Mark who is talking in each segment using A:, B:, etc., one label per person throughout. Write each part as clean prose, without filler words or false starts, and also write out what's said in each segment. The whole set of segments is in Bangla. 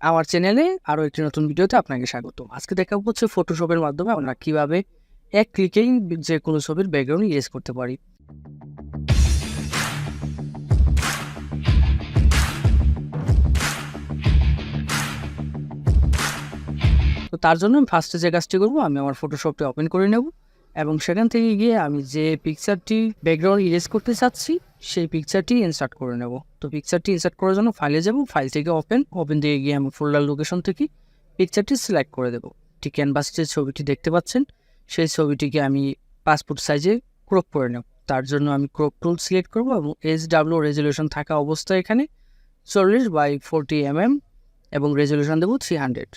A: আমার চ্যানেলে আরও একটি নতুন ভিডিওতে আপনাকে স্বাগত। আজকে দেখাবো হচ্ছে ফটোশপের মাধ্যমে আমরা কিভাবে এক ক্লিকেই যে কোনো ছবির ব্যাকগ্রাউন্ড ইরেজ করতে পারি। তো তার জন্য আমি ফার্স্টে যে কাজটি করবো, আমি আমার ফটোশপটি ওপেন করে নেব এবং সেখান থেকে গিয়ে আমি যে পিকচারটি ব্যাকগ্রাউন্ড ইরেজ করতে চাচ্ছি সেই পিকচারটি ইনসার্ট করে নেব। তো পিকচারটি ইনসার্ট করার জন্য ফাইলে যাব, ফাইল থেকে ওপেন থেকে গিয়ে আমি ফোল্ডার লোকেশন থেকে পিকচারটি সিলেক্ট করে দেবো। ঠিক ক্যানভাসে যে ছবিটি দেখতে পাচ্ছেন সেই ছবিটিকে আমি পাসপোর্ট সাইজে ক্রপ করে নেব। তার জন্য আমি ক্রপ টুল সিলেক্ট করব এবং HW রেজলিউশন থাকা অবস্থায় এখানে 40x40 mm এবং রেজলিউশন দেবো 300।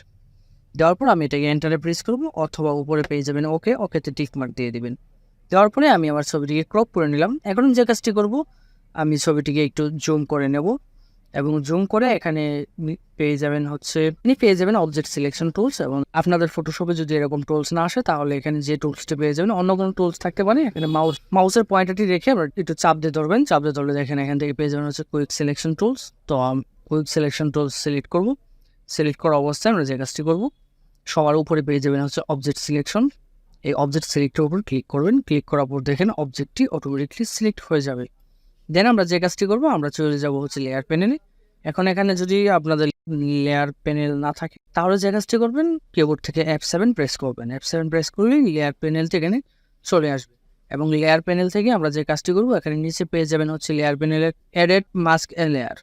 A: দেওয়ার পর আমি এটাকে এন্টারে প্রেস করব, অথবা উপরে পেয়ে যাবেন ওকেতে টিক মার্ক দিয়ে দিবেন। দেওয়ার পরে আমি আমার ছবিটিকে ক্রপ করে নিলাম। এখন যে কাজটি করব, আমি ছবিটিকে একটু জুম করে নেব এবং জুম করে এখানে পেয়ে যাবেন অবজেক্ট সিলেকশন টুলস। এবং আপনাদের ফটোশপে যদি এরকম টুলস না আসে তাহলে এখানে যে টুলসটি পেয়ে যাবেন, অন্য কোনো টুলস থাকতে পারে। এখানে মাউসের পয়েন্টারটি রেখে আমরা একটু চাপ দিয়ে ধরবেন, চাপ দিয়ে ধরলে দেখেন এখান থেকে পেয়ে যাবেন হচ্ছে কুইক সিলেকশন টুলস। তো কুইক সিলেকশন টুলস সিলেক্ট করব। সিলেক্ট করা অবস্থায় আমরা যে কাজটি করব, সবার উপরে পেয়ে যাবেন হচ্ছে অবজেক্ট সিলেকশন। এই অবজেক্ট সিলেক্টের উপর ক্লিক করবেন। ক্লিক করার পর দেখেন অবজেক্টটি অটোমেটিকলি সিলেক্ট হয়ে যাবে। দেন আমরা যে কাজটি করব, আমরা চলে যাব হচ্ছে লেয়ার প্যানেলে। এখন এখানে যদি আপনাদের লেয়ার প্যানেল না থাকে তাহলে যে কাজটি করবেন, কিবোর্ড থেকে F7 প্রেস করবেন। F7 প্রেস করলেই লেয়ার প্যানেলটি এখানে চলে আসবে। এবং লেয়ার প্যানেল থেকে আমরা যে কাজটি করব, এখানে নিচে পেয়ে যাবেন হচ্ছে লেয়ার প্যানেলের এডিট মাস্ক এ লেয়ার।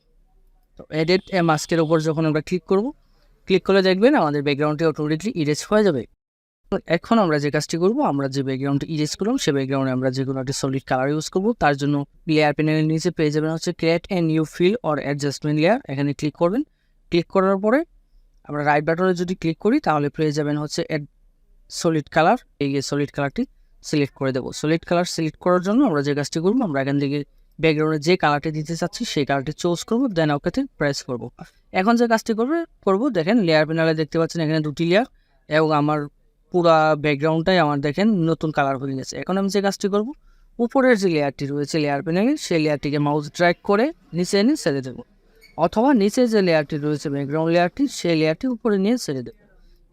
A: তো এডিট এ মাস্কের উপর যখন আমরা ক্লিক করব, ক্লিক করলে দেখবেন আমাদের ব্যাকগ্রাউন্ডটি অটোমেটিকলি ইরেজ হয়ে যাবে। এখন আমরা যে কাজটি করব, আমরা যে ব্যাকগ্রাউন্ডটি ইরেজ করলাম সেই ব্যাকগ্রাউন্ডে আমরা যে কোনো একটি সলিড কালার ইউজ করব। তার জন্য লেয়ার প্যানেলের নিচে পেয়ে যাবেন হচ্ছে create a new fill or adjustment layer. এখানে ক্লিক করবেন। ক্লিক করার পরে আমরা রাইট বাটনে যদি ক্লিক করি তাহলে পেয়ে যাবেন হচ্ছে সলিড কালার। এই সলিড কালারটি সিলেক্ট করে দেবো। সলিড কালার সিলেক্ট করার জন্য আমরা যে কাজটি করবো, আমরা এখান থেকে ব্যাকগ্রাউন্ডে যে কালারটি দিতে চাচ্ছি সেই কালারটি চুজ করবো, দেন ওকেতে প্রেস করব। এখন যে কাজটি করবো দেখেন লেয়ার প্যানেলে দেখতে পাচ্ছেন এখানে দুটি লেয়ার এবং আমার পুরা ব্যাকগ্রাউন্ডটাই আমার দেখেন নতুন কালার হয়ে গেছে। এখন আমি যে কাজটি করব, উপরের যে লেয়ারটি রয়েছে লেয়ার প্যানেলে সেই লেয়ারটিকে মাউস ড্র্যাগ করে নিচে এনে ছেড়ে দেবো, অথবা নিচে যে লেয়ারটি রয়েছে ব্যাকগ্রাউন্ড লেয়ারটি সেই লেয়ারটি উপরে নিয়ে ছেড়ে দেবো।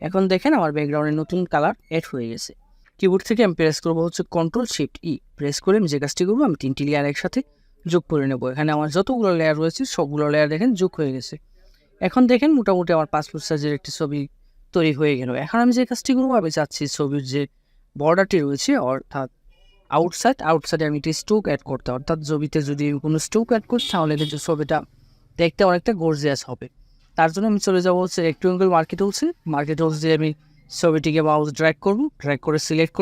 A: এখন দেখেন আমার ব্যাকগ্রাউন্ডে নতুন কালার এড হয়ে গেছে। কিবোর্ড থেকে আমি প্রেস করবো হচ্ছে Ctrl+Shift+E। প্রেস করে আমি যে কাজটি করবো, আমি 3টি লেয়ার একসাথে যোগ করে নেব। এখানে আমার যতগুলো লেয়ার রয়েছে সবগুলো লেয়ার দেখেন যোগ হয়ে গেছে। এখন দেখেন মোটামুটি আমার পাসপোর্ট সাইজের একটি ছবি তৈরি হয়ে গেল। এখন আমি যে কাজটি করবো, আমি চাচ্ছি ছবির যে বর্ডারটি রয়েছে অর্থাৎ আউটসাইডে আমি একটি স্ট্রোক অ্যাড করতে, অর্থাৎ ছবিতে যদি কোনো স্ট্রোক অ্যাড করছি তাহলে কিন্তু ছবিটা দেখতে অনেকটা গর্জিয়াস হবে। তার জন্য আমি চলে যাবো হচ্ছে রেক্টেঙ্গল মার্কেট টুলস দিয়ে আমি ছবিটিকে মাউস ড্র্যাগ করে সিলেক্ট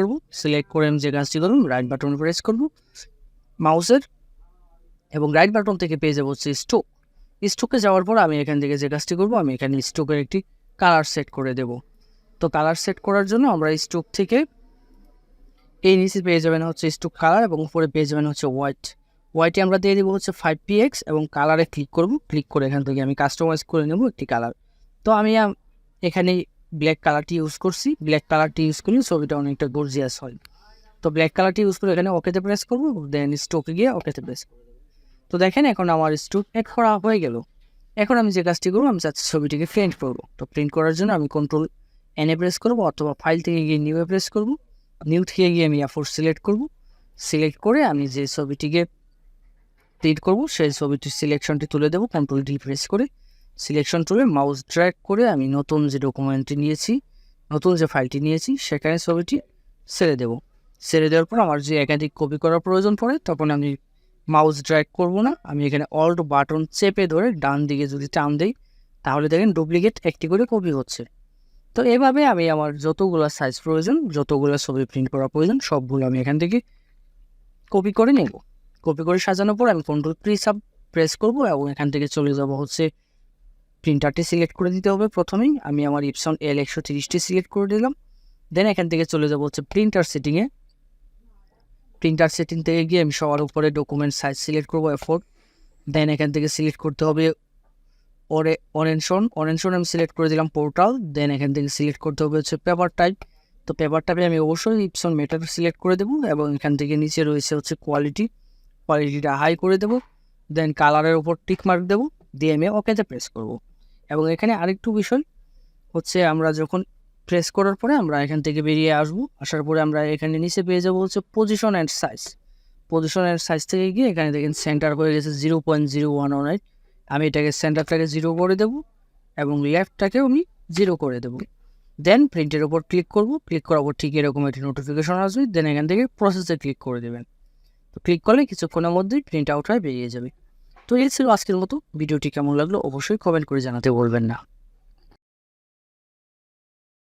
A: করে আমি যে কাজটি করব, রাইট বাটন প্রেস করব মাউসের এবং রাইট বাটন থেকে পেয়ে যাবো হচ্ছে স্ট্রোকে যাওয়ার পর আমি এখান থেকে যে কাজটি করব, আমি এখানে স্ট্রোকের একটি কালার সেট করে দেব। তো কালার সেট করার জন্য আমরা স্ট্রোক থেকে এই নিচে পেয়ে যাবেন হচ্ছে স্ট্রোক কালার এবং উপরে পেয়ে যাবেন হচ্ছে হোয়াইটে আমরা দিয়ে দেবো হচ্ছে 5px এবং কালারে ক্লিক করে এখান থেকে আমি কাস্টমাইজ করে নেব একটি কালার। তো আমি এখানে ব্ল্যাক কালারটি ইউজ করছি। ব্ল্যাক কালারটি ইউজ করলে ছবিটা অনেকটা গর্জিয়াস হয়। তো ব্ল্যাক কালারটি ইউজ করে এখানে ওকেতে প্রেস করবো, দেন স্ট্রোকে গিয়ে ওকেতে প্রেস করবো। তো দেখেন এখন আমার স্ট্রোক অ্যাড করা হয়ে গেল। এখন আমি যে কাজটি করবো, আমি চাচ্ছি ছবিটিকে প্রিন্ট করবো। তো প্রিন্ট করার জন্য আমি Ctrl+N প্রেস করবো, অথবা ফাইল থেকে গিয়ে নিউ প্রেস করবো। নিউ থেকে গিয়ে আমি A4 সিলেক্ট করবো। সিলেক্ট করে আমি যে ছবিটিকে প্রিন্ট করবো সেই ছবিটির সিলেকশনটি তুলে দেবো। Ctrl+D প্রেস করে সিলেকশন তুলে মাউস ড্র্যাগ করে আমি নতুন যে ফাইলটি নিয়েছি সেখানে ছবিটি ছেড়ে দেবো। ছেড়ে দেওয়ার পর আমার যে একাধিক কপি করার প্রয়োজন পড়ে তখন আমি মাউস ড্র্যাগ করব না, আমি এখানে অল্ট বাটন চেপে ধরে ডান দিকে যদি টান দেই তাহলে দেখেন ডুপ্লিকেট একটি করে কপি হচ্ছে। তো এভাবে আমি আমার যতগুলো সাইজ প্রয়োজন, যতগুলো ছবি প্রিন্ট করা প্রয়োজন সবগুলো আমি এখান থেকে কপি করে নেব। কপি করে সাজানোর পর আমি Ctrl+Sub প্রেস করব এবং এখান থেকে চলে যাব হচ্ছে প্রিন্টারটি সিলেক্ট করে দিতে হবে। প্রথমেই আমি আমার Epson L130টি সিলেক্ট করে দিলাম। দেন এখান থেকে চলে যাব হচ্ছে প্রিন্টার সেটিং থেকে গিয়ে আমি সবার উপরে ডকুমেন্ট সাইজ সিলেক্ট করবো A4। দেন এখান থেকে সিলেক্ট করতে হবে অরেনশন আমি সিলেক্ট করে দিলাম পোর্টাল। দেন এখান থেকে সিলেক্ট করতে হবে হচ্ছে পেপার টাইপ। তো পেপার টাইপে আমি অবশ্যই Epson মেটাল সিলেক্ট করে দেবো এবং এখান থেকে নিচে রয়েছে হচ্ছে কোয়ালিটিটা হাই করে দেবো। দেন কালারের উপর টিক মার্ক দেবো, দিয়ে আমি ওকেতে প্রেস করবো এবং এখানে আরেকটু বিষয় হচ্ছে আমরা যখন প্রেস করার পরে আমরা এখান থেকে বেরিয়ে আসবো, আসার পরে আমরা এখানে নিচে পেয়ে যাবো হচ্ছে position and size. Position and size থেকে গিয়ে এখানে দেখেন সেন্টার হয়ে গেছে 0.0118। আমি এটাকে সেন্টারটাকে 0 করে দেবো এবং লেফটটাকেও আমি 0 করে দেবো। দেন প্রিন্টের ওপর ক্লিক করব, ক্লিক করার পর ঠিক এরকম একটি নোটিফিকেশন আসবে। দেন এখান থেকে প্রসেসে ক্লিক করে দেবেন। তো ক্লিক করলে কিছুক্ষণের মধ্যেই প্রিন্ট আউট হয়ে বেরিয়ে যাবে। তো এই ছিল আজকের মতো। ভিডিওটি কেমন লাগলো অবশ্যই কমেন্ট করে জানাতে বলবেন না।